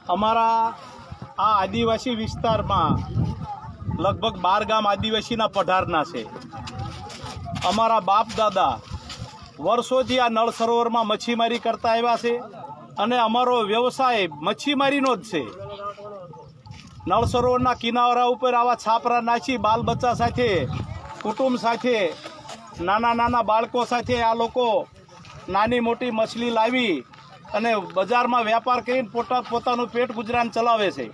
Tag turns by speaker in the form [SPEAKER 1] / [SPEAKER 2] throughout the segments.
[SPEAKER 1] અમારા આ આદિવાસી વિસ્તારમાં લગભગ 12 ગામ આદિવાસીના પઢારના છે। અમારા બાપ દાદા વર્ષોથી આ નળ સરોવરમાં મચ્છીમારી કરતા આવ્યા છે અને અમારો વ્યવસાય મચ્છીમારીનો જ છે। નળ સરોવરના કિનારા ઉપર આવા છાપરા નાખી બાલ બચ્ચા સાથે કુટુંબ સાથે નાના નાના બાળકો સાથે આ લોકો નાની મોટી મછલી લાવી અને બજારમાં વેપાર કરીને પોતાનું પેટ ગુજરાન ચલાવે છે।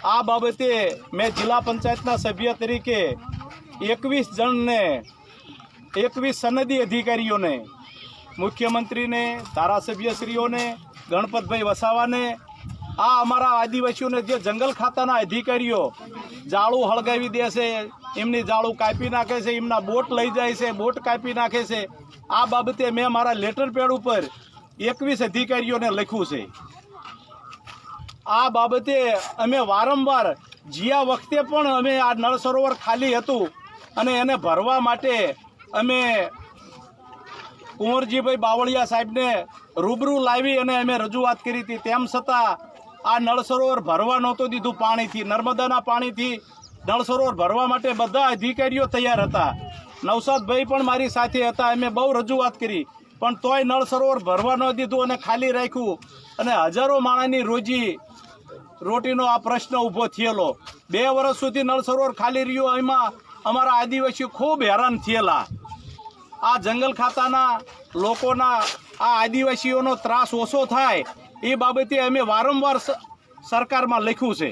[SPEAKER 1] આ બાબતે મેં જિલ્લા પંચાયતના સભ્ય તરીકે 21 જણને 21 સનદી અધિકારીઓને મુખ્યમંત્રીને ધારાસભ્યશ્રીઓને ગણપતભાઈ વસાવાને આ અમારા આદિવાસીઓને જે જંગલ ખાતાના અધિકારીઓ જાળું હળગાવી દે છે, એમની જાળું કાપી નાખે છે, એમના બોટ લઈ જાય છે, બોટ કાપી નાખે છે, આ બાબતે મેં મારા લેટર પેડ ઉપર 21 અધિકારીઓને લખ્યું છે। આ બાબતે અમે વારંવાર જ્યાં વખતે પણ અમે આ નળ સરોવર ખાલી હતું અને એને ભરવા માટે અમે કુંવરજીભાઈ બાવળિયા સાહેબને રૂબરૂ લાવી અને અમે રજૂઆત કરી હતી। તેમ છતાં આ નળ સરોવર ભરવા નહોતું દીધું પાણીથી, નર્મદાના પાણીથી નળ સરોવર ભરવા માટે બધા અધિકારીઓ તૈયાર હતા। નવસાદભાઈ પણ મારી સાથે હતા, અમે બહુ રજૂઆત કરી પણ તોય નળ સરોવર ભરવા ન દીધું અને ખાલી રાખ્યું અને હજારો માણસની રોટીનો આ પ્રશ્ન ઊભો થયેલો। 2 વર્ષ સુધી નળ સરોવર ખાલી રહ્યું, એમાં અમારા આદિવાસીઓ ખૂબ હેરાન થયેલા। આ જંગલ ખાતાના લોકોના આ આદિવાસીઓનો ત્રાસ ઓછો થાય એ બાબતે અમે વારંવાર સરકારમાં લખ્યું છે।